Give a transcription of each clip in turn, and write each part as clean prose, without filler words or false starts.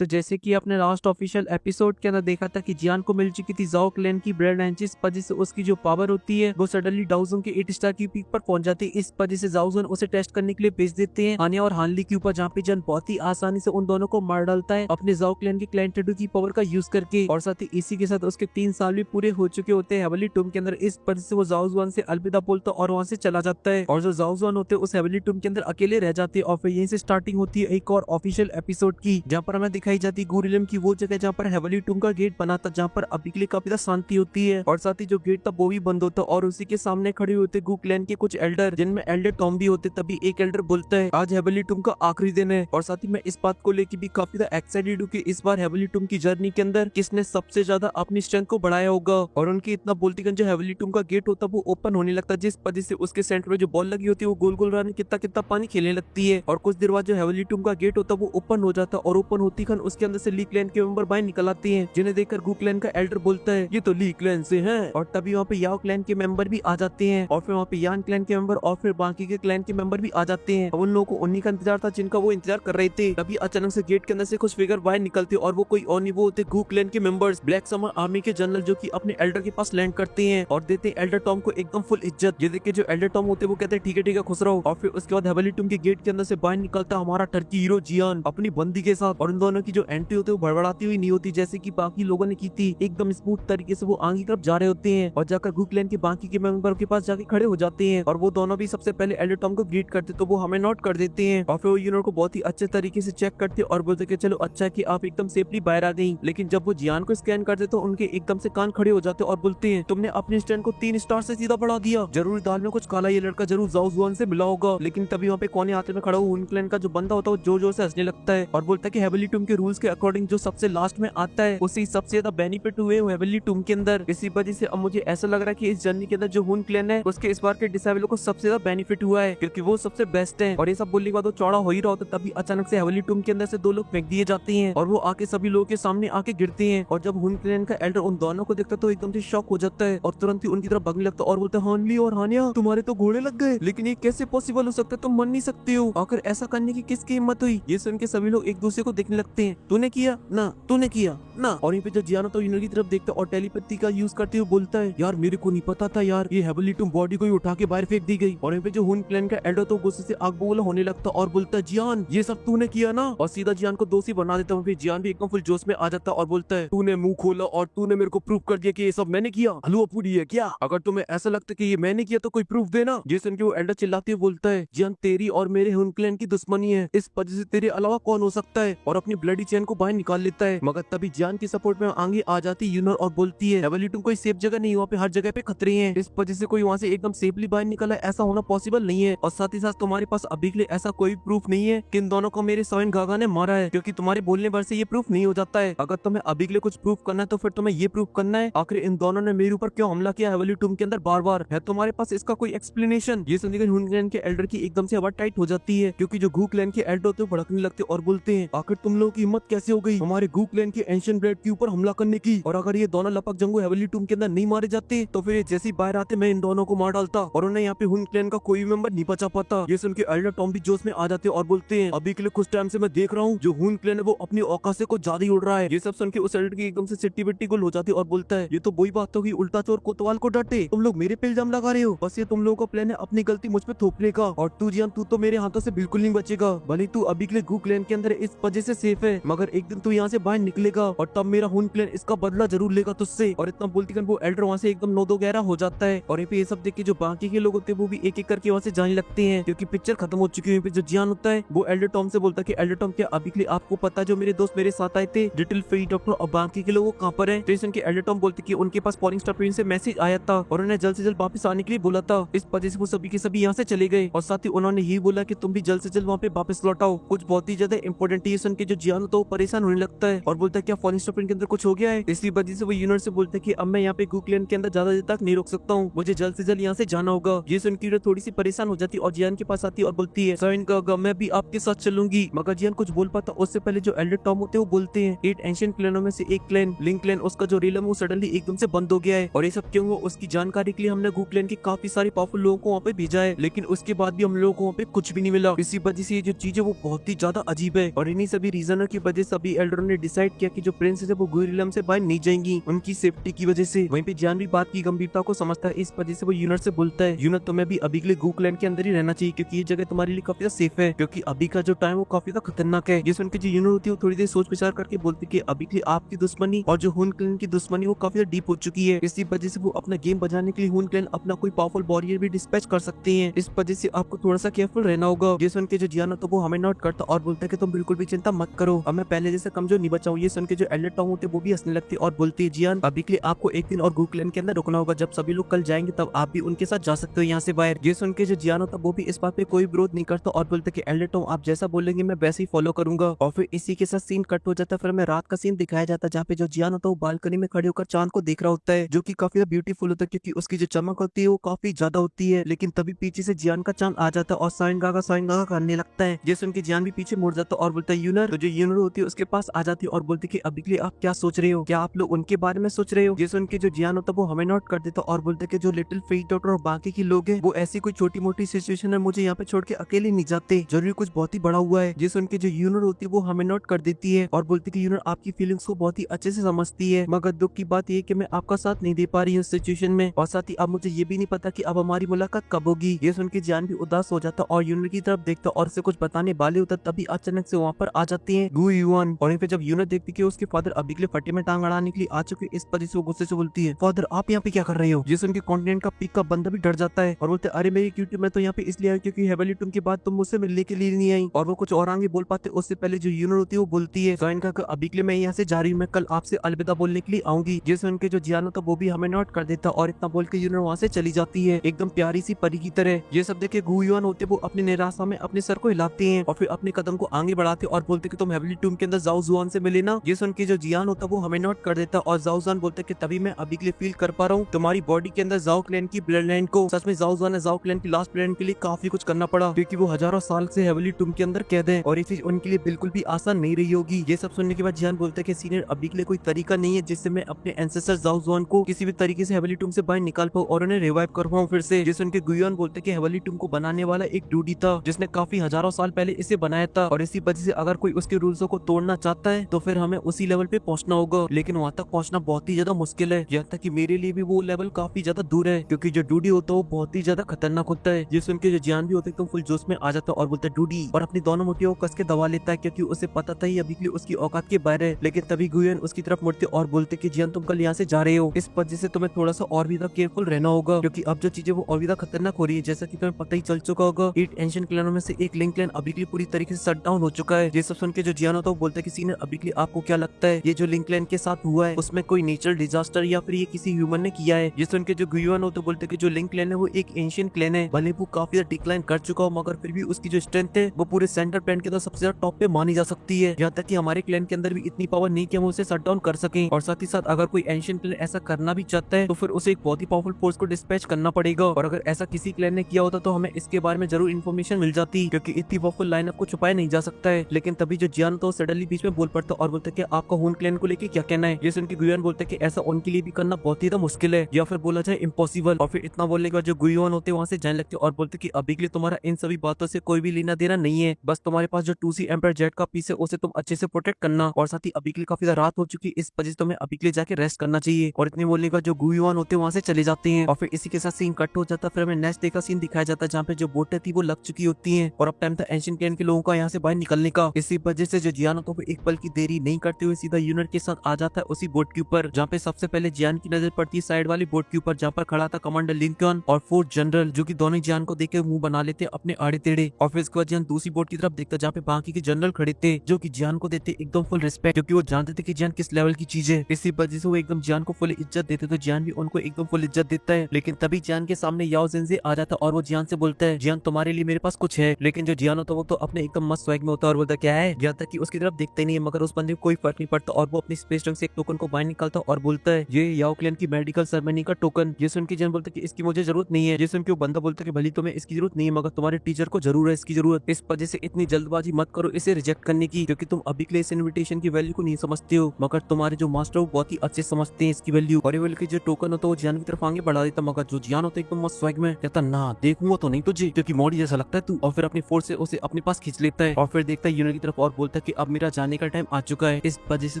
तो जैसे कि आपने लास्ट ऑफिशियल एपिसोड के अंदर देखा था कि जियान को मिल चुकी थी जाओ क्लैन की ब्रेड एंड जिस वजह से उसकी जो पावर होती है वो सडनली डाउजन के 8 स्टार की पीक पर पहुंच जाती है। इस वजह से जाओजन उसे टेस्ट करने के लिए भेज देते हैं हानिया और हानली के ऊपर, जहाँ पे जन बहुत ही आसानी से उन दोनों को मार डालता है अपने जाओ क्लैन के क्लैन टेडू की पावर का यूज करके। और साथ ही इसी के साथ उसके 3 साल भी पूरे हो चुके होते हैं हेवनली टूम के अंदर। इस वजह से वो जाओजुआन से अलविदा बोलता और वहाँ से चला जाता है और जो जाओजुआन होते हैं उस हेवनली टूम के अंदर अकेले रह जाते हैं। और फिर यहीं से स्टार्टिंग होती है एक और ऑफिशियल एपिसोड की, जहाँ पर हमें दिखाई जाती है गुरिलम की वो जगह जहाँ पर हेवनली टूम का गेट बना था, जहाँ पर अभी के लिए काफी शांति होती है। और साथ ही जो गेट था वो भी बंद होता और उसी के सामने खड़े होते गू क्लैन के कुछ एल्डर, जिनमें एल्डर टॉम भी होते। तभी एक एल्डर बोलता है आज हेवनली टूम का आखिरी दिन है। और साथ ही मैं इस बात को लेकर भी काफी एक्साइटेड हूँ कि इस बार हेवनली टूम की जर्नी के अंदर किसने सबसे ज्यादा अपनी स्ट्रेंथ को बढ़ाया होगा। और उनकी इतना बोलती जो हेवनली टूम का गेट होता वो ओपन होने लगता, जिस वजह से उसके सेंटर में जो बॉल लगी होती है वो गोल गोल रानी कितना कितना पानी खेलने लगती है। और कुछ देर बाद जो हेवनली टूम का गेट होता वो ओपन हो जाता और ओपन होती खन उसके अंदर से ली क्लैन के मेंबर बाहर निकल आते हैं, जिन्हें देखकर गू क्लैन का एल्डर बोलता है ये तो ली क्लैन से हैं। और तभी वहाँ पे याओ क्लैन के मेंबर भी आ जाते हैं और फिर वहाँ पे यान क्लैन के मेंबर और फिर बाकी के क्लैन के मेंबर भी आ जाते हैं। उन लोगों को उन्हीं का इंतजार था जिनका वो इंतजार कर रहे थे। तभी अचानक से गेट के अंदर से कुछ फिगर बाहर निकलते और वो कोई और नहीं, वो होते गू क्लैन के मेंबर्स, ब्लैक समर आर्मी के जनरल, जो कि अपने एल्डर के पास लैंड करते हैं और देते हैं एल्डर टॉम को एकदम फुल इज्जत। ये देख के जो एल्डर टॉम होते हैं वो कहते हैं ठीक है खुश रहो। और फिर उसके बाद हेवनली टूम के गेट के अंदर से बाहर निकलता हमारा टर्की हीरो जियान अपनी बंदी के साथ। और उन दोनों की जो एंट्री होती है वो भड़बड़ाती हुई नहीं होती जैसे कि बाकी लोगों ने की थी, एकदम स्मूथ तरीके से वो आगे की तरफ जा रहे होते हैं और जाकर गू क्लैन के बाकी के मेंबर के पास जाके खड़े हो जाते हैं। और वो दोनों भी सबसे पहले एल्डर टॉम को ग्रीट करते तो वो हमें नोट कर देते हैं और फिर वो यूनिट को बहुत ही अच्छे तरीके से चेक करते और बोलते कि चलो अच्छा है कि आप एकदम सेफली बाहर आ गई। लेकिन जब वो जियान को स्कैन करते तो उनके एकदम से कान खड़े हो जाते और बोलते हैं तुमने अपने स्टैंड को 3 स्टार से सीधा बढ़ा दिया, जरूर दाल में कुछ काला, ये लड़का जरूर जाओजुआन से मिला होगा। लेकिन तभी वहाँ पे कोने हाथ में खड़ा हुआ उन क्लैन का जो बंदा होता है वो जोर जोर से हंसने लगता है और बोलता है कि हेवनली टूम के रूल्स के अकॉर्डिंग जो सबसे लास्ट में आता है उसे सबसे ज्यादा बेनिफिट हुए हेवनली टूम के अंदर। इसी वजह से अब मुझे ऐसा लग रहा है कि इस जर्नी के अंदर जो हुन क्लैन है उसके इस बार के डिसेबलों को सबसे ज्यादा बेनिफिट हुआ है क्योंकि वो सबसे बेस्ट है। और ये सब बोलने के बाद वो चौड़ा हो ही रहा होता तभी अचानक से हेवनली टूम के अंदर से 2 लोग फेंक दिए जाते हैं और वो आके सभी लोगों के सामने आके गिरते हैं। और जब हुन क्लैन का एल्डर उन दोनों को देखता तो एकदम से शॉक हो जाता है और तुरंत ही उनकी तरफ भागने लगता और बोलता है हानली और हानिया तुम्हारे तो घोड़े लग गए, लेकिन ये कैसे पॉसिबल हो सकता है, तुम मन नहीं सकते हो, आखिर ऐसा करने की किसकी हिम्मत हुई। ये सुन के सभी लोग एक दूसरे को देखने लगते हैं, तूने किया ना, तूने किया ना। और यहाँ पे जो जियान तो यूनिट की तरफ देखता और टेलीपैथी का यूज करते हुए बोलता है यार मेरे को नहीं पता था यार, ये हेवनली टूम बॉडी को ही उठा के बाहर फेंक दी गई। और यहाँ पे जो हुन क्लैन का एल्डर तो गुस्से से आग बबूला होने लगता और बोलता है जियान ये सब तूने किया ना, और सीधा जियान को दोषी बना देता हूँ। फिर जियान भी एकदम फुल जोश में आ जाता और बोलता है तूने मुंह खोला और तूने मेरे को प्रूव कर दिया कि ये सब मैंने किया, हलवा पूरी है क्या, अगर तुम्हें ऐसा लगता है कि ये मैंने किया तो कोई प्रूफ देना। ये सुन के वो एल्डर चिल्लाते हुए बोलता है जियान तेरी और मेरे हुन क्लैन की दुश्मनी है, इस वजह से तेरे अलावा कौन हो सकता है, और अपनी ब्लडी चेन को बाहर निकाल लेता है। मगर तभी जियान की सपोर्ट में आगे आ जाती यूनर और बोलती है हेवनली टूम कोई सेफ जगह नहीं, वहाँ पे हर जगह पे खतरे हैं, इस वजह से कोई वहाँ से एकदम सेफली बाहर निकला ऐसा होना पॉसिबल नहीं है। और साथ ही साथ तुम्हारे पास अभी के लिए ऐसा कोई प्रूफ नहीं है कि इन दोनों को मेरे सॉइन गागा ने मारा है, क्योंकि तुम्हारे बोलने भर से ये प्रूफ नहीं हो जाता है। अगर तुम्हें अभी के लिए कुछ प्रूफ करना है तो फिर तुम्हें ये प्रूफ करना है आखिर इन दोनों ने मेरे ऊपर क्यों हमला किया हेवनली टूम के अंदर बार बार, है तुम्हारे पास इसका कोई एक्सप्लेनेशन। ये सुनकर हुन क्लैन के एल्डर की एकदम से हवा टाइट हो जाती है क्योंकि जो गू क्लैन के एल्डर होते हैं भड़कने लगते और बोलते हैं आखिर तुम लोगों की हिम्मत कैसे हो गई हमारे गू क्लैन के एंशिएंट ब्लड के ऊपर हमला करने की, और अगर ये दोनों लपक जंगू हेवनली टूम के अंदर नहीं मारे जाते तो फिर जैसे बाहर आते मैं इन दोनों को मार डालता और उन्हें यहाँ पे हुन क्लैन का कोई मेंबर नहीं बचा पाता। ये सुन के एल्डर टॉम भी जोश में आ जाते और बोलते हैं अभी के लिए कुछ टाइम से मैं देख रहा हूँ जो हुन क्लैन है वो अपनी औकात से कुछ ज्यादा ही उड़ रहा है। ये सब सुन के उस एल्डर की एकदम से सिट्टी बिट्टी गुल हो जाती और बोलता है ये तो वही बात होगी, उल्टा चोर कोतवाल को डांटे, तुम लोग मेरे पे इल्जाम लगा रहे हो, बस ये तुम लोगों का प्लान है अपनी गलती मुझ पे थोपने का, और तू जियान तू तो मेरे हाथों से बिल्कुल नहीं बचेगा, भले तू अभी के लिए गू क्लैन के अंदर इस वजह से सेफ है, मगर एक दिन तू यहाँ से बाहर निकलेगा और तब मेरा हुन क्लैन इसका बदला जरूर लेगा तुझसे। और इतना बोलती कर वो एल्डर वहाँ से एकदम 9-2-11 हो जाता है। और ये सब देख के जो बाकी के लोग होते हैं वो भी एक एक करके वहाँ से जाने लगते हैं क्योंकि पिक्चर खत्म हो चुकी है। जो जियान होता है वो एल्डर टॉम से बोलता है कि एल्डर टॉम क्या अभी के लिए आपको पता जो मेरे दोस्त मेरे साथ आए थे लिटिल फेरी डॉक्टर और बाकी के लोग कहाँ पर है। तो इनके एल्डर टॉम बोलते कि उनके पास फॉलिंग स्टार प्रिंस से मैसेज आया था और उन्हें जल्द से जल्द वापस आने के लिए बोला था, इस वजह से वो सभी के सभी यहाँ से चले गए। और साथ ही उन्होंने ये बोला कि तुम भी जल्द से जल्द वहाँ पे वापस लौट आओ, कुछ बहुत ही ज्यादा इंपॉर्टेंट है। सुन के जो जियान होता है वो परेशान होने लगता है और बोलता है क्या फॉलिंग स्टार प्रिंस के अंदर कुछ हो गया है। इसी वजह से वो यूनिवर्स से बोलते हैं कि अब मैं यहाँ पे गू क्लैन के अंदर ज्यादा देर तक नहीं रोक सकता हूँ, मुझे जल्द से जल्द यहाँ से जाना होगा। ये सुन के थोड़ी सी परेशान हो जाती है और जियान के पास आती है और बोलती है साइन का मैं भी आपके साथ चलूंगी। मगर जियान कुछ बोल पाता उससे पहले जो एल्डर टॉम होते हैं वो बोलते हैं 8 एंशिएंट क्लैनों में से एक क्लैन लिंक क्लैन, उसका जो रिलम वो सडनली एकदम से बंद हो गया है और ये सब क्यों हुआ उसकी जानकारी के लिए हमने गू क्लैन के काफी सारे पावरफुल लोगों को वहाँ पे भेजा है, लेकिन उसके बाद भी हम लोगों को वहाँ पे कुछ भी नहीं मिला। इसी वजह से ये जो चीज है वो बहुत ही ज्यादा अजीब है और इन्हीं सभी रीजन की वजह से अभी एल्डरों ने डिसाइड किया कि जो प्रिंसेस है वो गुई रिलम से बाहर नहीं जाएंगी उनकी सेफ्टी की वजह से। वहीं पे जियान भी बात की गंभीरता को समझता है, इस वजह से वो यूनर से बोलता है यूनर तुम्हें भी अभी के लिए गू क्लैन के अंदर ही रहना चाहिए क्योंकि ये जगह तुम्हारे लिए काफी सेफ है, क्योंकि अभी का जो टाइम वो काफी खतरनाक है। ये सुन के जो यूनर होती है वो थोड़ी देर सोच विचार करके बोलती है कि अभी के लिए आपकी दुश्मनी और जो हुन क्लैन की दुश्मनी वो काफी डीप हो चुकी है, इसी वजह से वो अपना गेम बजाने के लिए हुन क्लैन अपना कोई पावरफुल वॉरियर भी डिस्पैच कर सकते हैं, इस वजह से आपको थोड़ा सा केयरफुल रहना होगा। ये सुन के जो जियान तो वो हमें नोट करता और बोलता है कि तुम बिल्कुल भी चिंता मत करो, अब मैं पहले जैसे कमजोर नहीं बचा हूँ। ये सुन के जो एल्डर टाउन होते वो भी हंसने लगते और बोलती है जियान अभी के लिए आपको एक दिन और गू क्लैन के अंदर रुकना होगा, जब सभी लोग कल जाएंगे तब आप भी उनके साथ जा सकते हो यहाँ से बाहर। ये सुन के जो जियान होता वो भी इस बात पे कोई विरोध नहीं करता और बोलते कि एल्डर टाउन आप जैसा बोलेंगे मैं वैसे ही फॉलो करूंगा। और फिर इसी के साथ सीन कट हो जाता है। फिर हमें रात का सीन दिखाया जाता है जहाँ पे जो जियान होता है वो बालकनी में खड़े होकर चांद को देख रहा होता है, जो कि काफी ब्यूटीफुल होता है क्योंकि उसकी जो चमक होती है वो काफी ज्यादा होती है। लेकिन तभी पीछे से जियान का चांद आ जाता है और साइन गागा करने लगता है। ये सुन के जियान भी पीछे मुड़ जाता है और बोलता है यूनर। तो जो यूनर होती है उसके पास आ जाती है और बोलती है कि अभी के लिए आप क्या सोच रहे हो, क्या आप लोग उनके बारे में सोच रहे हो। ये सुन के जो जियान होता है वो हमें नोट कर देता और बोलते कि जो लिटिल फेट डॉटर और बाकी के लोग हैं वो ऐसी कोई छोटी मोटी सिचुएशन है मुझे यहाँ पे छोड़ के अकेले नहीं जाते, जरूरी कुछ बहुत ही बड़ा हुआ है। ये सुन के जो यूनर होती है वो हमें नोट कर देती है और बोलती है कि यूनर आपकी फीलिंग्स को बहुत ही अच्छे से समझती है, मगर दुख की बात ये कि मैं आपका साथ नहीं दे पा रही हूँ इस सिचुएशन में, और साथ ही अब मुझे ये भी नहीं पता कि अब हमारी मुलाकात कब होगी। ये सुन के जियान भी उदास हो जाता और यूनर की तरफ देखता और उसे कुछ बताने वाले होता, तभी अचानक से वहाँ पर आ जाती है गु युआन। और फिर जब यूनर देखती कि उसके फादर अभी के लिए फटे में टांग अड़ाने के लिए आ चुके, इस वजह से वो गुस्से से बोलती है फादर आप यहाँ पे क्या कर रहे हो। ये सुन के कॉन्टिनेंट का पीक का बंदा भी डर जाता है और बोलते अरे मेरी क्यूटी मैं तो यहाँ पे इसलिए आई क्योंकि हेवली टूम के बाद तुम मुझसे मिलने के लिए नहीं आई। और वो कुछ और आगे बोल पाते उससे पहले जो यूनर होती है वो बोलती है जॉइन का अभी के लिए मैं यहाँ से जा रही हूँ, मैं कल आपसे अलविदा बोलने के लिए आऊंगी। ये सुन के जो जियान होता वो भी हमें नोट कर देता और इतना बोल के यूनर वहाँ से चली जाती है एकदम प्यारी सी परी की तरह। ये सब देखे गु युआन होते वो अपनी निराशा में अपने सर को हिलाते हैं और फिर अपने कदम को आगे बढ़ाते और बोलते कि तुम हेवली टूम के अंदर जाओ जुआन से मिले ना। ये सुन के जो जियान होता वो हमें नोट कर देता और जाओ जुआन बोलते कि तभी मैं अभी के लिए फील कर पा रहा हूँ तुम्हारी बॉडी के अंदर जाओ क्लैन की ब्लड लाइन को। सच में जाओ जुआन ने जाओ क्लैन की लास्ट ब्लड लाइन के लिए काफी कुछ करना पड़ा क्योंकि वो हजारों साल से हेवली टूम के अंदर कैद है और ये चीज उनके लिए बिल्कुल भी आसान नहीं रही होगी। ये सब सुनने के बाद जियान बोलता है कि सीनियर अभी के लिए कोई तरीका नहीं है जिससे मैं अपने एंसेस्टर जाओ जुआन को किसी भी तरीके से हेवली टूम से बाहर निकाल पाऊं और उन्हें रिवाइव कर पाऊं फिर से। जिस उनके गुयान बोलते कि हेवली टूम को बनाने वाला एक डूडी था जिसने काफी हजारों साल पहले इसे बनाया था और इसी वजह से अगर कोई उसके रूल्स को तोड़ना चाहता है तो फिर हमें उसी लेवल पे पहुंचना होगा, लेकिन वहाँ तक पहुंचना बहुत ही ज्यादा मुश्किल है, यहाँ तक कि मेरे लिए भी वो लेवल काफी ज्यादा दूर है क्योंकि जो डूडी होता है वो बहुत ही ज्यादा खतरनाक होता है। जिस उनके जो जियान भी होते तो फुल जोश में आ जाता और बोलता है डूडी और अपनी दोनों मुट्ठियों को कस के दबा लेता है क्योंकि उसे पता था ही अभी के लिए उसकी औकात के बाहर है। लेकिन तभी गुयन उसकी तरफ मुड़ते और बोलते कि जियान तुम कल यहाँ से जा रहे हो, इस वजह से तुम्हें थोड़ा सा और भी ज्यादा केयरफुल रहना होगा क्योंकि अब जो चीजें वो और भी ज्यादा खतरनाक हो रही है। जैसा कि तुम्हें पता ही चल चुका होगा 8 एंशिएंट क्लैनों में से एक लिंक क्लैन अभी के लिए पूरी तरीके से शट डाउन हो चुका है। ये सब सुन के जो जियान होता है वो बोलता है कि सीनियर अभी के लिए आपको क्या लगता है ये जो लिंक क्लैन के साथ हुआ है उसमें कोई नेचुरल डिजास्टर या फिर ये किसी ह्यूमन ने किया है। ये सुन के जो गुयुआन होता है बोलते हैं कि जो लिंक क्लैन है वो एक एंशिएंट क्लैन है, भले वो काफी ज्यादा डिक्लाइन कर चुका हो मगर फिर भी उसकी जो स्ट्रेंथ है वो पूरे सेंटर प्लैनेट के अंदर सबसे ज्यादा टॉप पे मानी जा सकती है। यहाँ तक कि हमारे क्लैन के अंदर भी इतनी पावर नहीं कि हम उसे शट डाउन कर सकें और साथ ही साथ अगर कोई एंशिएंट क्लैन ऐसा करना भी चाहता है तो फिर उसे एक बहुत ही पावरफुल फोर्स को डिस्पैच करना पड़ेगा और अगर ऐसा किसी क्लैन ने किया होता तो हमें इसके बारे में जरूर इन्फॉर्मेशन मिल जाती क्योंकि इतनी पावरफुल लाइनअप को छुपाया नहीं जा सकता है। लेकिन तभी जो जियान तो सडनली बीच में बोल पड़ता और बोलता है कि आपका हुन क्लैन को लेके क्या कहना है। ये सुन के गुयान बोलते हैं कि ऐसा उनके लिए भी करना बहुत ही मुश्किल है या फिर बोला जाए इम्पॉसिबल। और फिर इतना बोलने के बाद जो गुयान होते वहाँ से जाने लगते और बोलते कि अभी के लिए तुम्हारा इन सभी बातों से कोई भी लेना देना नहीं है, बस तुम्हारे पास जो 2C एम्पायर जेट का पीस है उसे तुम अच्छे से प्रोटेक्ट करना और साथ ही अभी के लिए काफी ज्यादा रात हो चुकी है इस वजह से तुम्हें अभी के लिए जाके रेस्ट करना चाहिए। और इतने बोलने के बाद जो गुयान होते वहाँ से चले जाते हैं और फिर इसी के साथ सीन कट हो जाता है। फिर हमें नेक्स्ट डे का सीन दिखाया जाता है जहाँ पे जो बोटें थी वो लग चुकी होती है और अब टाइम था एंशिएंट क्लैन के लोगों का यहाँ से बाहर निकलने का। इसी वजह से जो जियान होता है एक पल की देरी नहीं करते हुए सीधा यूनर के साथ आ जाता है उसी बोट के ऊपर जहाँ पे सबसे पहले जियान की नजर पड़ती है साइड वाली बोट के ऊपर जहाँ पर खड़ा था कमांडर लिंकन और फोर्थ जनरल जो कि दोनों जियान को देख के मुंह बना लेते अपने आड़े टेढ़े। और फिर इसके बाद जियान दूसरी बोट की तरफ देखता जहाँ पे बाकी के जनरल खड़े थे जो कि जियान को देते एकदम फुल रिस्पेक्ट क्योंकि वो जानते थे कि जियान किस लेवल की चीज है। इसी वजह से वो एकदम जियान को फुल इज्जत देते तो जियान भी उनको एकदम फुल इज्जत देता है। लेकिन तभी जियान के सामने याओ जिनजे आ जाता और वो जियान से बोलता है जियान तुम्हारे लिए मेरे पास कुछ है। लेकिन जो जियान होता है वो तो अपने एकदम मस्त स्वैग में होता है और बोलता क्या है, यहाँ तक कि उसकी तरफ देखता ही नहीं है मगर उस बंदे को कोई फर्क नहीं पड़ता और वो अपनी स्पेस टंग से एक टोकन को बाहर निकालता और बोलता है ये याओ क्लैन की मेडिकल सेरेमनी का टोकन। ये सुन के जियान बोलता है कि इसकी मुझे जरूरत नहीं है। ये सुन के वो बंदा बोलता है कि भली तुम्हें इसकी जरूरत नहीं है मगर तुम्हारे टीचर को जरूर है इसकी जरूरत, इस वजह से इतनी जल्दबाजी मत करो इसे रिजेक्ट करने की क्योंकि तुम अभी के लिए इस इन्विटेशन की वैल्यू को नहीं समझते हो मगर तुम्हारे जो मास्टर वो बहुत ही अच्छे समझते हैं इसकी वैल्यू। और ये बोल के जो टोकन होता है वो जियान की तरफ आगे बढ़ा देता मगर जो जियान होता है एकदम मस्त स्वैग में कहता ना देखूंगा तो नहीं तुझे क्योंकि मॉडी जैसा लगता है तू, और फिर अपनी फोर्स से उसे अपने पास खींच लेता है और फिर देखता है यूनर की तरफ और बोलता है था कि अब मेरा जाने का टाइम आ चुका है, इस वजह से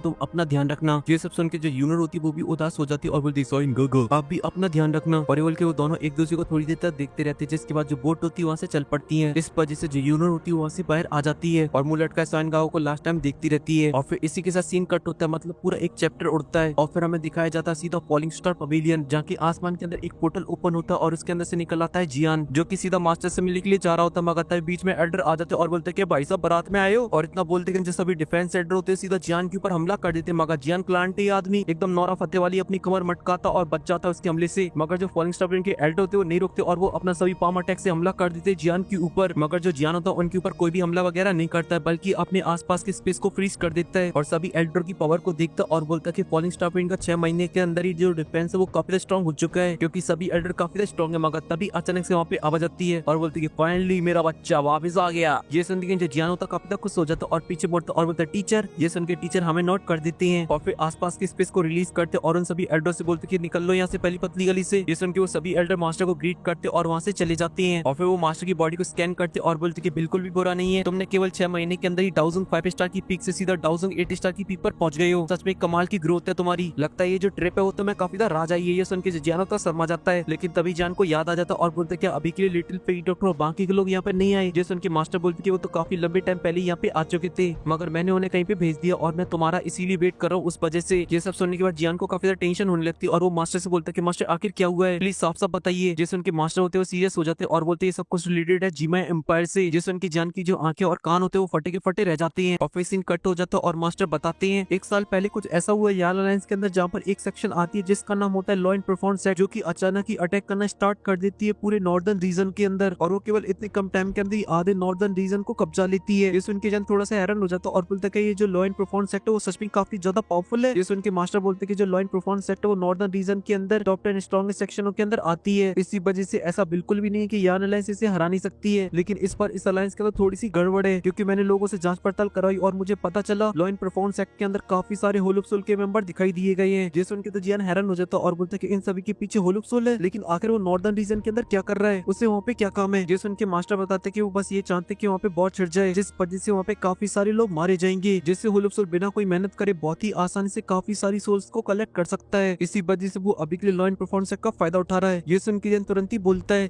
तुम अपना ध्यान रखना। ये सब सुन के जो यूनर होती है वो भी उदास हो जाती है और बोलती सॉइन गो आप भी अपना ध्यान रखना। और ये बोल के वो दोनों एक दूसरे को थोड़ी देर तक देखते रहते हैं, जिसके बाद जो बोट होती है वहाँ से चल पड़ती है। इस वजह से जो यूनर होती है वहाँ से बाहर आ जाती है और मुंह लटका सॉइन गाओ को लास्ट टाइम देखती रहती है। और फिर इसी के साथ सीन कट होता है, मतलब पूरा एक चैप्टर उड़ता है और फिर हमें दिखाया जाता है सीधा फॉलिंग स्टार पवेलियन, जहाँ की आसमान के अंदर एक पोर्टल ओपन होता है और उसके अंदर से निकल आता है जियान, जो की सीधा मास्टर से मिलने के लिए जा रहा होता है। मगर बीच में एल्डर आ जाते और बोलते कि भाई साहब बारात में आए हो, और इतना बोलते कि सभी डिफेंस एल्डर होते सीधा जियान के ऊपर हमला कर देते। मगर जियान क्लांट आदमी एकदम नौरा फतेह वाली अपनी कमर मटकाता और बच जाता उसके हमले से। मगर जो फॉलिंग स्टार के एल्डर होते वो नहीं रुकते और वो अपना सभी पाम अटैक से हमला कर देते जियान के ऊपर। मगर जो जियान होता है उनके ऊपर कोई भी हमला वगैरह नहीं करता है, बल्कि अपने आसपास के स्पेस को फ्रीज कर देता है और सभी एल्डर की पावर को देखता और बोलता है कि फॉलिंग स्टार का 6 महीने के अंदर ही जो डिफेंस है वो काफी स्ट्रॉन्ग हो चुका है, क्योंकि सभी एल्डर काफी स्ट्रॉन्ग है। मगर तभी अचानक से वहाँ पे आवाज आती है और बोलती है कि फाइनली मेरा बच्चा वापस आ गया। ये सुन के जो जियान होता काफी खुश हो जाता और पीछे बोलता और बोलता टीचर। ये सुन के टीचर हमें नोट कर देते हैं और फिर आसपास के स्पेस को रिलीज करते और उन सभी एल्डर से बोलते कि निकल लो यहाँ से पहली पतली गली से। ये सुन के वो सभी एल्डर मास्टर को ग्रीट करते और वहाँ से चले जाते हैं और फिर वो मास्टर की बॉडी को स्कैन करते और बोलते कि बिल्कुल भी बुरा नहीं है, तुमने केवल 6 महीने के अंदर ही 1005 स्टार की पीक से सीधा 1008 स्टार की पीक पर पहुंच गए हो। सच में कमाल की ग्रोथ है तुम्हारी, लगता है ये जो ट्रिप है वो तो मैं काफी राजा ही है। ये सुन के जियान तो शर्मा जाता है, लेकिन तभी जान को याद आ जाता और बोलते क्या अभी के लिए लिटिल फेरी डॉक्टर और बाकी के लोग यहाँ पे नहीं आए। जैसे उनके मास्टर बोलते कि वो तो काफी लंबे टाइम पहले यहाँ पे आ चुके थे, मगर मैंने उन्हें कहीं पे भेज दिया और मैं तुम्हारा इसीलिए वेट कर रहा हूँ उस वजह से। ये सब सुनने के बाद जियान को काफी ज्यादा टेंशन होने लगती है और वो मास्टर से बोलता है कि मास्टर आखिर क्या हुआ है, प्लीज साफ साफ बताइए। जैसे उनके मास्टर होते हैं वो सीरियस हो जाते हैं और बोलते हैं सब कुछ रिलेटेड है जीमा एम्पायर से। जैसे उनकी जान की जो आंखें और कान होते हैं वो फटे के फटे रह जाते हैं और फिर सीन कट हो जाता है और मास्टर बताते हैं 1 साल पहले कुछ ऐसा हुआ याल अलायंस के अंदर, जहाँ पर एक सेक्शन आती है जिसका नाम होता है लॉ एंड परफॉर्म सेट, जो कि अचानक ही अटैक करना स्टार्ट कर देती है पूरे नॉर्दर्न रीजन के अंदर और वो केवल इतने कम टाइम के अंदर ही आधे नॉर्दर्न रीजन को कब्जा लेती है। ये सुन के जान थोड़ा सा हैरान हो जाता है और बोलता है ये जो लॉ एंड परफॉर्म सेट है वो सच में काफी ज्यादा पावरफुल है। ये सुन के मास्टर बोलते हैं कि जो लॉ एंड परफॉर्म सेट है वो नॉर्दर्न रीजन के अंदर टॉप 10 स्ट्रॉन्गेस्ट सेक्शनों के अंदर आती है। इसी वजह से ऐसा बिल्कुल भी नहीं है कि यान अलायंस इसे हरा नहीं सकती है, लेकिन इस पर इस अलायंस के अंदर थोड़ी सी गड़बड़ है, क्योंकि मैंने लोगों से जांच पड़ताल कराई और मुझे पता चला लॉ एंड परफॉर्म सेट के अंदर काफी सारे होलुपसुल के मेंबर दिखाई दिए गए हैं। जैसे उनके तो जियान हैरान हो जाता और बोलता है कि इन सभी के पीछे होलुपसुल है, लेकिन आखिर वो नॉर्दर्न रीजन के अंदर क्या कर रहा है, उसे वहाँ पे क्या काम है। जैसे उनके मास्टर बताते कि वो बस ये चाहते कि वहाँ पे बहुत छिड़ जाए, जिस वजह से वहाँ पे काफी सारे लोग मारे जाएंगे, जिससे होलुपसुल बिना कोई मेहनत करे बहुत ही आसानी से काफी सारी सोल्स को कलेक्ट कर सकता है। इसी वजह से वो अभी के लिए लॉ एंड परफॉर्म सेट का फायदा उठा रहा है। ये सुन के तुरंत ही बोलता है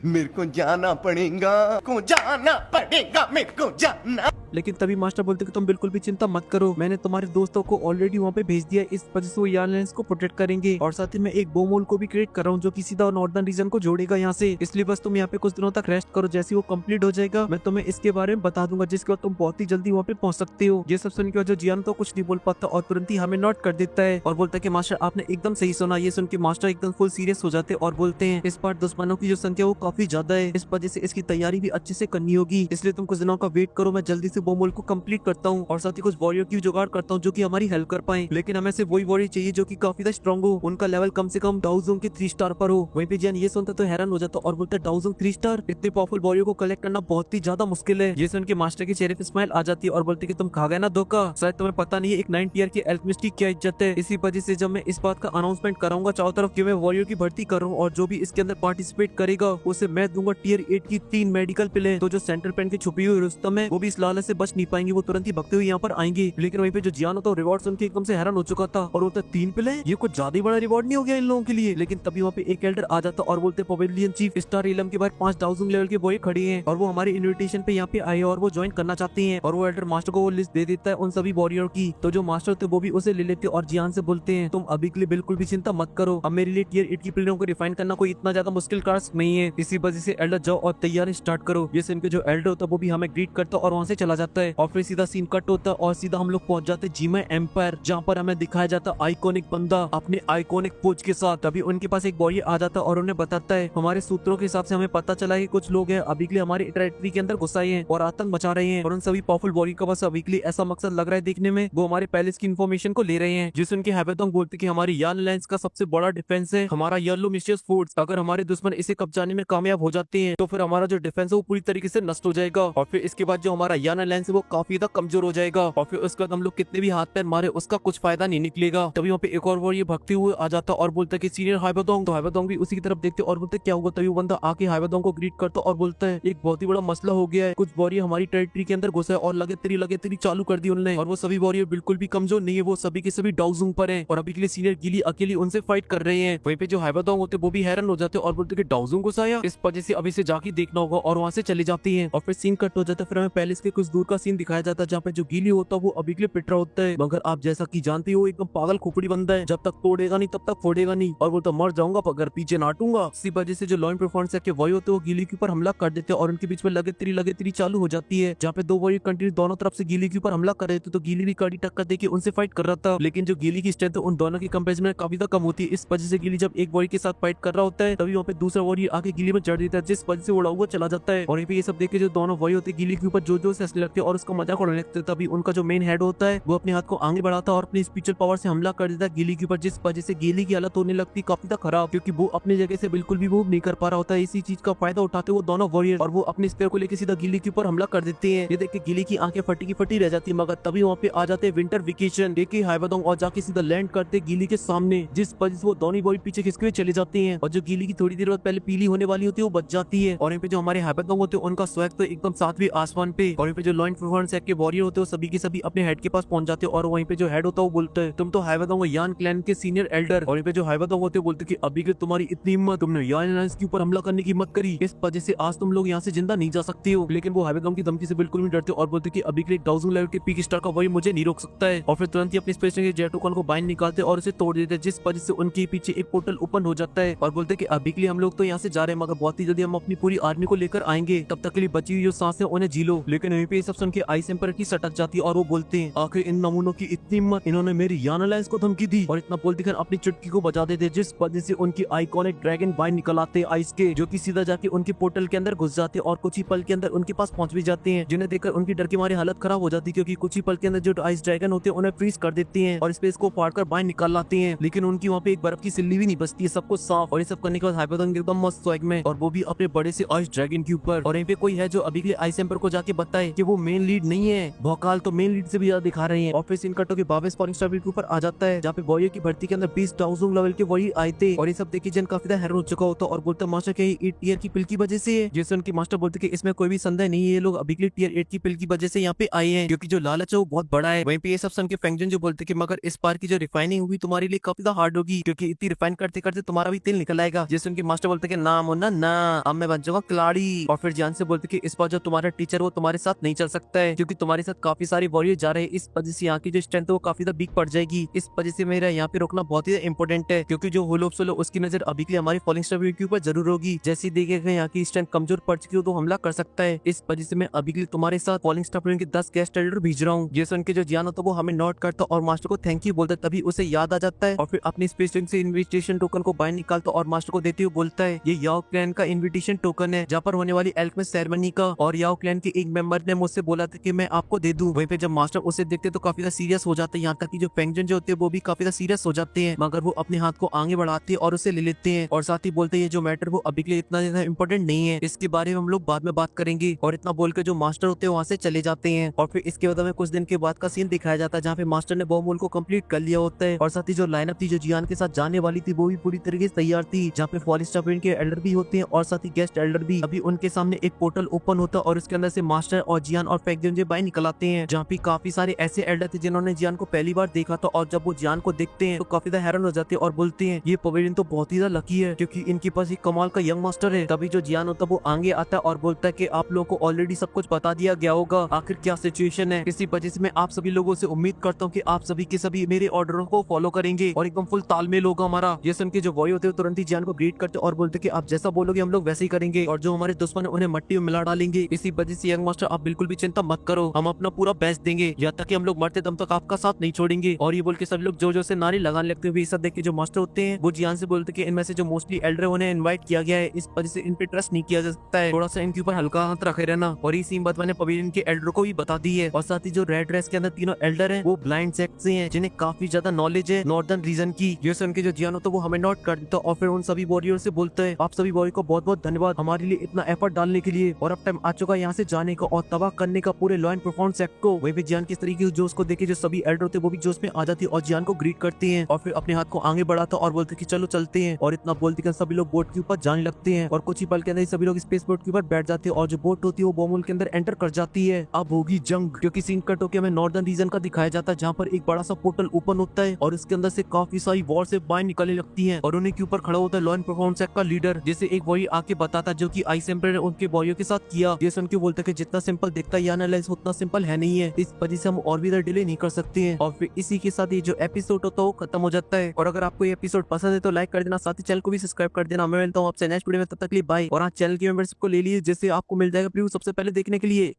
मेरे को जाना पड़ेगा मेरे को जाना। लेकिन तभी मास्टर बोलते कि तुम बिल्कुल भी चिंता मत करो, मैंने तुम्हारे दोस्तों को ऑलरेडी वहाँ पे भेज दिया, इस वजह से वो यान अलायंस को प्रोटेक्ट करेंगे और साथ ही मैं एक बोमोल को भी क्रिएट कर रहा हूँ जो कि सीधा नॉर्दर्न रीजन को जोड़ेगा यहाँ से। इसलिए बस तुम यहाँ पे कुछ दिनों तक रेस्ट करो, जैसे वो कंप्लीट हो जाएगा मैं तुम्हें इसके बारे में बता दूंगा, जिसके बाद तुम बहुत ही जल्दी वहाँ पे पहुंच सकते हो। ये सब सुन के जो जियान तो कुछ नहीं बोल पाता और तुरंत ही हमें नोट कर देता है और बोलता है कि मास्टर आपने एकदम सही सुना। ये सुन के मास्टर एकदम फुल सीरियस हो जाते और बोलते हैं इस बार दुश्मनों की जो संख्या वो काफी ज्यादा है, इस वजह से इसकी तैयारी भी अच्छे से करनी होगी, इसलिए तुम कुछ दिनों का वेट करो, मैं जल्दी से बोमोल को कंप्लीट करता हूँ और साथ ही कुछ वॉरियर की जुगाड़ करता हूँ जो कि हमारी हेल्प कर पाए। लेकिन हमें सिर्फ वही वॉरियर चाहिए जो कि काफी स्ट्रॉन्ग हो, उनका लेवल कम से कम डाउजोंग के 3 स्टार पर हो। वहीं पे जियान ये सुनता तो हैरान हो जाता और बोलता है डाउजोंग 3 स्टार, इतने पावरफुल वॉरियर को कलेक्ट करना बहुत ही ज्यादा मुश्किल है। ये सुन के मास्टर के चेहरे पे स्माइल आ जाती है और बोलते कि तुम खा गए ना धोखा, शायद तुम्हें पता नहीं है एक 9 टियर के एल्केमिस्ट की क्या इज्जत है। इसी वजह से जब मैं इस बात का अनाउंसमेंट कराऊंगा चारों तरफ कि मैं वॉरियर की भर्ती कर रहा हूँ और जो भी इसके अंदर पार्टिसिपेट करेगा उसे मैं दूंगा टियर 8 की 3 मेडिकल पिले। तो जो सेंटर पेन की छुपी हुई रुस्तम है वो भी इस लालच से बच नहीं पाएंगे, वो तुरंत ही भगते हुए यहाँ पर आएंगे। लेकिन वहीं पे जो जियान होता है रिवॉर्ड सुन के एकदम से हैरान हो चुका था और बोलता 3 पिले, ये कुछ ज्यादा ही बड़ा रिवॉर्ड नहीं हो गया इन लोगों के लिए। लेकिन तभी वहाँ पे एक एल्डर आ जाता और बोलते पवेलियन चीफ स्टार इलम के बाहर 5 डाउजिंग लेवल के बॉय खड़े हैं और वो हमारे इन्विटेशन पे यहाँ पे आए और वो ज्वाइन करना चाहते हैं। और वो एल्डर मास्टर को वो लिस्ट दे देता है उन सभी वॉरियर की। तो जो मास्टर होते वो भी उसे ले लेते और जियान से बोलते हैं तुम अभी के लिए बिल्कुल भी चिंता मत करो, अब मेरे लिए टियर 8 की प्लेयरों को रिफाइन करना कोई इतना ज्यादा मुश्किल टास्क नहीं है, इसी वजह से एल्डर जाओ और तैयारी स्टार्ट करो। ये सुन के जो एल्डर होता है वो भी हमें ग्रीट करता और वहाँ से चला जाता है और फिर सीधा सीन कट होता है और सीधा हम लोग पहुंच जाते जीमा एम्पायर, जहाँ पर हमें दिखाया जाता आइकॉनिक बंदा अपने आइकॉनिक पोज के साथ। तभी उनके पास एक बॉय आ जाता और उन्हें बताता है हमारे सूत्रों के हिसाब से हमें पता चला है कुछ लोग हैं अभी के लिए हमारे टेरिटरी के अंदर घुस आए हैं और आतंक मचा रहे हैं और उन सभी पावरफुल बॉडी का बस अभी के लिए ऐसा मकसद लग रहा है देखने में वो हमारे पैलेस की इन्फॉर्मेशन को ले रहे हैं। जिस उनके हैबेतोंग बोलते कि हमारी यान अलायंस का सबसे बड़ा डिफेंस है हमारा येलो मिस्टियस फोर्स, अगर हमारे दुश्मन इसे कब्जाने में कामयाब हो जाते हैं तो फिर हमारा जो डिफेंस है वो पूरी तरीके से नष्ट हो जाएगा और फिर इसके बाद जो हमारा यान लैंस है वो काफी ज्यादा कमजोर हो जाएगा और फिर उसके बाद हम लोग कितने भी हाथ पैर मारे उसका कुछ फायदा नहीं निकलेगा। तभी वहाँ पे एक और वॉरियर भागते हुए आ जाता और बोलता है कि सीनियर हाइबादोंग। तो हाइबादोंग भी उसी की तरफ देखते और बोलते क्या हुआ। तभी वो बंदा आके हाइबादोंग को ग्रीट करता और बोलता है एक बहुत ही बड़ा मसला हो गया है, कुछ वॉरियर हमारी टेरिटरी के अंदर घुसा है और लगातार चालू कर दी उन्होंने और वो सभी वॉरियर बिल्कुल भी कमजोर नहीं है, वो सभी के सभी डाउजूंग पर हैं और अभी के लिए सीनियर गिली अकेली उनसे फाइट कर रहे हैं। वहीं पे जो हाइबादोंग होते वो भी हैरान हो जाते और बोलते कि डाउजूंग घुसाया, इस वजह से अभी से जाके देखना होगा और वहाँ से चले जाती है। और फिर सीन कट हो जाता है। फिर हमें पैलेस के कुछ दूर का सीन दिखाया जाता है जहाँ पे जो गिली होता है वो अभी के लिए पिट रहा होता है, मगर आप जैसा कि जानते हो एकदम पागल खोपड़ी बंदा है, जब तक तोड़ेगा नहीं तब तक फोड़ेगा नहीं और वो तो मर जाऊंगा अगर पीछे नाटूंगा। इसी वजह से जो लॉ परफॉर्मेंस के वॉरियर होते हैं वो गिली के ऊपर हमला कर देते हैं और उनके बीच में लगातार चालू हो जाती है, जहाँ पे दो वॉरियर कंटिन्यू दोनों तरफ से गिली के ऊपर हमला कर रहे थे। तो गिली भी कड़ी टक्कर देके उनसे फाइट कर रहा था, लेकिन जो गिली की स्ट्रेंथ उन दोनों की कंपैरिजन में काफी कम होती है। इस वजह से गिली जब एक वॉरियर के साथ फाइट कर रहा होता है तभी वहाँ पे दूसरा वॉरियर आके गिली में चढ़ देता है, जिस वजह से उड़ा हुआ चला जाता है। और ये सब देख के जो दोनों वॉरियर होते हैं गिली के ऊपर जोर से हंसने लगते हैं और उसका मजाक उड़ाने लगते हैं। तभी उनका जो मेन हेड होता है वो अपने हाथ को आगे बढ़ाता है और अपनी स्पिरिचुअल पावर से हमला कर देता है गिली के ऊपर, जिस वजह से गिली की हालत होने लगती है काफी खराब, क्योंकि वो अपनी जगह से बिल्कुल भी मूव नहीं कर पा रहा होता है। इसी चीज का फायदा उठाते वो दोनों वॉरियर और वो अपने स्पेयर को लेकर सीधा गिली के ऊपर हमला कर देते हैं। ये देख के गिली की आंखें फटी की फटी रह जाती है, मगर तभी वहाँ पे आ जाते हैं विंटर वेकेशन देखिए हाइबादोंग और जाके सीधा लैंड करते गिली के सामने, जिस वजह से वो दोनों वॉरियर पीछे खिसके हुए चले जाते हैं और जो गिली की थोड़ी देर बाद पहले पीली होने वाली होती है वो बच जाती है। और यहाँ पे जो हमारे हाइबादोंग होते हैं उनका स्वैग तो एकदम सातवें आसमान पे। और यहाँ पे जो लॉ परफॉर्मेंस के वॉरियर होते हैं सभी के सभी अपने हेड के पास पहुंच जाते हैं और वहीं पे जो हेड होता है वो बोलता है तुम तो हाइबादोंग यान क्लैन के सीनियर एल्डर। और यहाँ पे जो हाइबादोंग होते हैं बोलते कि अभी के तुम्हारी इतनी हिम्मत, तुमने यान अलायंस के ऊपर हमला करने की हिम्मत करी, इस वजह से आज तुम लोग यहाँ से जिंदा नहीं जा सकते हो। लेकिन वो हाइबादोंग की धमकी से बिल्कुल नहीं डरते और बोलते कि अभी के लिए 1000 लेवल के पीक स्टार का वही मुझे नहीं रोक सकता है। और फिर तुरंत ही अपने स्पेस के जेटोकॉन को बाइंड निकालते और उसे तोड़ देते, जिस वजह से उनके पीछे एक पोर्टल ओपन हो जाता है और बोलते कि अभी के लिए हम लोग तो यहाँ से जा रहे हैं, मगर बहुत ही जल्दी हम अपनी पूरी आर्मी को लेकर आएंगे, तब तक के लिए बची हुई जो सांसें उन्हें जी लो। लेकिन वहीं पे सब सुन के आइस एम्पर की सटक जाती है और वो बोलते हैं आखिर इन नमूनों की इतनी हिम्मत, इन्होंने मेरी यान अलायंस को धमकी दी। और इतना बोलते कर अपनी चुटकी को बजा देते, जिस वजह से उनकी आइकॉनिक ड्रैगन बाइंड निकल आते हैं आइस के, जो कि सीधा जाके उनके पोर्टल के अंदर घुस जाते हैं और कुछ ही पल के अंदर उनके पास पहुंच भी जाते हैं, जिन्हें देखकर उनकी डर की मारी हालत खराब हो जाती है, क्योंकि कुछ ही पल के अंदर जो आइस ड्रैगन होते हैं उन्हें फ्रीज कर देते हैं और स्पेस को फाड़कर बाहर निकाल लाते हैं। लेकिन उनकी वहाँ पे एक बर्फ की सिल्ली भी नहीं बचती है, सब कुछ साफ। और ये सब करने के बाद हाइबादोंग एकदम मस्त स्वैग में और वो भी अपने बड़े से आइस ड्रैगन के ऊपर। और यहाँ पे कोई है जो अभी के लिए आइस एम्पर को जाके बताए कि वो मेन लीड नहीं है, भौकाल तो मेन लीड से भी ज्यादा दिखा रहे हैं। और फिर सीन कटो के बाबे स्पॉनिंग स्टार के ऊपर आ जाता है, जहाँ पे वॉरियर की भर्ती के अंदर 20,000 लेवल के वॉरियर आए थे। और ये सब देखिए जन काफी हैरान हो चुका होता और बोलता मास्टर के 8 टीयर की पिल की वजह से है, जैसे उनके मास्टर बोलते कि इसमें कोई भी संदेह नहीं है, ये लोग अभी के लिए टीयर 8 की पिल की वजह से यहाँ पे आए हैं, क्योंकि जो लालच है वो बहुत बड़ा है। वहीं पे ये सब सुन के फेंगजन जो बोलते कि मगर इस बार की जो रिफाइनिंग हुई तुम्हारे लिए काफी हार्ड होगी, क्योंकि इतनी रिफाइन करते करते तुम्हारा भी तेल निकल आएगा। जैसे उनके मास्टर बोलते कि ना मुन्ना ना, अब मैं बन जाऊंगा खिलाड़ी। और फिर जान से बोलते कि इस बार जो तुम्हारा टीचर वो तुम्हारे साथ नहीं चल सकता है, क्योंकि तुम्हारे साथ काफी सारे वॉरियर जा रहे हैं, इस वजह से यहाँ की जो स्ट्रेंथ है वो काफी वीक पड़ जाएगी। इस वजह से मेरा यहाँ पे रोकना बहुत ही इंपॉर्टेंट है, क्योंकि जो होलोप सोलो उसकी नजर अभी के लिए हमारी फॉलिंग स्टार के ऊपर जरूर होगी। जैसे देखेगा यहाँ की स्ट्रेंथ कमजोर पड़ चुकी हो तो हमला कर सकता है, इस वजह से मैं अभी के लिए तुम्हारे साथ फॉलिंग स्टार के 10 गेस्ट एल्डर भेज रहा हूँ। जैसे उनके जो जियान होता है वो हमें नोट करता और मास्टर को थैंक यू बोलता, तभी उसे याद आ जाता है और फिर अपनी स्पेस से इन्विटेशन टोकन को बाहर निकालता और मास्टर को देते हुए बोलता है ये याओ क्लैन का इन्विटेशन टोकन है, जहाँ पर होने वाली एल्केमिस्ट सेरेमनी का, और याओ क्लैन के एक मेंबर ने मुझसे बोला था कि मैं आपको दे दूं। वहीं पे जब मास्टर उसे देखते तो काफी सीरियस हो जाते हैं, यहाँ तक कि जो फेंगजन जो होते हैं वो भी काफी सीरियस हो जाते हैं, मगर वो अपने हाथ को आगे बढ़ाते हैं और उसे ले लेते हैं और साथ ही बोलते हैं जो मैटर वो अभी के लिए इतना ज्यादा इंपॉर्टेंट नहीं है, इसके बारे में हम लोग बाद में बात करेंगे। और इतना बोल के जो मास्टर होते हैं वहाँ से चले जाते हैं। और फिर इसके बाद में कुछ दिन के बाद का सीन दिखाया जाता है, जहाँ पे मास्टर ने बॉम्ब को कंप्लीट कर लिया होता है और साथ ही जो लाइनअप थी जो जियान के साथ जाने वाली थी वो भी पूरी तरीके से तैयार थी, जहाँ पे फॉलिंग स्टार के एल्डर भी होते हैं और साथ ही गेस्ट एल्डर भी। अभी उनके सामने एक पोर्टल ओपन होता है और उसके अंदर से मास्टर और जियान और फेंगजन बाहर निकल आते हैं, जहाँ पे काफी सारे ऐसे एल्डर थे जिन्होंने जियान को पहली बार देखा था, और जब वो जियान को देखते हैं तो काफी ज्यादा हैरान हो जाते हैं और बोलते हैं ये पवेलियन तो बहुत ही ज्यादा लकी है, क्योंकि इनके पास एक कमाल का यंग मास्टर है। तभी जो जियान होता है वो आगे आता है और बोलता है कि आप लोगों को ऑलरेडी सब कुछ बता दिया गया होगा, आखिर क्या सिचुएशन है। इसी वजह से मैं आप सभी लोगों से उम्मीद करता हूँ कि आप सभी के सभी मेरे ऑर्डरों को फॉलो करेंगे और एकदम फुल तालमेल होगा हमारा। ये सुन के जो वॉरियर होते हैं तुरंत ही जियान को ग्रीट करते और बोलते कि आप जैसा बोलोगे हम लोग वैसे ही करेंगे, और जो हमारे दुश्मन है उन्हें मट्टी में मिला डालेंगे। इसी वजह से यंग मास्टर आप बिल्कुल भी चिंता मत करो, हम अपना पूरा बेस्ट देंगे, यहाँ तक कि हम लोग मरते दम तक आपका साथ नहीं छोड़ेंगे। और ये बोल के सभी लोग जोर जोर से नारे लगाने लगते हैं। सब देख के जो मास्टर होते हैं वो जियान से बोलते हैं कि इनमें से जो मोस्टली एल्डर उन्हें इनवाइट किया गया है, इस वजह से इन पे ट्रस्ट नहीं किया जा सकता है, थोड़ा सा इनके ऊपर हल्का हाथ रखे रहना। और ये सीन बात मैंने पवेलियन के एल्डर को भी बता दी है। और साथ ही जो रेड ड्रेस के अंदर तीनों एल्डर हैं वो ब्लाइंड सेक्ट से हैं, जिन्हें काफी ज्यादा नॉलेज है नॉर्दर्न रीजन की। ये सुन के जो जियान होता है वो हमें नोट कर देता और फिर उन सभी वॉरियर से बोलता है आप सभी वॉरियर को बहुत बहुत धन्यवाद हमारे लिए इतना एफर्ट डालने के लिए, और अब टाइम आ चुका है यहाँ से जाने का और तबाह करने का पूरे लॉ एंड परफॉर्मेंस एक्ट को। वही भी जियान किस तरीके से जोश को देखे जो सभी एल्डर होते वो भी जोश में आ जाती है और जियान को ग्रीट करते हैं और फिर अपने हाथ को आगे बढ़ाता और बोलते कि चलो चलते हैं। और इतना बोलते कि सभी लोग बोट के ऊपर जाने लगते हैं और कुछ ही पल के अंदर ही सभी लोग स्पेस बोट के ऊपर बैठ जाते हैं और जो बोट होती है वो बॉम्बल के अंदर एंटर कर जाती है। अब होगी जंग, क्योंकि सीन कट होकर हमें नॉर्दर्न रीजन का दिखाया जाता है जहाँ पर एक बड़ा सा पोर्टल ओपन होता है और इसके अंदर से काफी सारी वॉर से बाहर निकलने लगती हैं और उन्हीं के ऊपर खड़ा होता है लॉ एंड परफॉर्मेंस एक्ट का लीडर, जिसे एक वॉरियर आके बताता जो कि आइस एम्परर ने उनके वॉरियर के साथ किया। ये सुन के बोलता है कि जितना सिंपल दिखता है एनालाइज उतना सिंपल है नहीं है, इस वजह से हम और भी डिले नहीं कर सकते हैं। और फिर इसी के साथ ये जो एपिसोड होता है वो खत्म हो जाता है। और अगर आपको ये एपिसोड पसंद है तो लाइक कर देना, साथ ही चैनल को भी सब्सक्राइब कर देना। मैं मिलता हूँ आपसे नेक्स्ट वीडियो में, तब तक के लिए बाय। और हाँ, चैनल की मेंबरशिप को ले लीजिए जिससे आपको मिल जाएगा प्रीव्यू सबसे पहले देखने के लिए।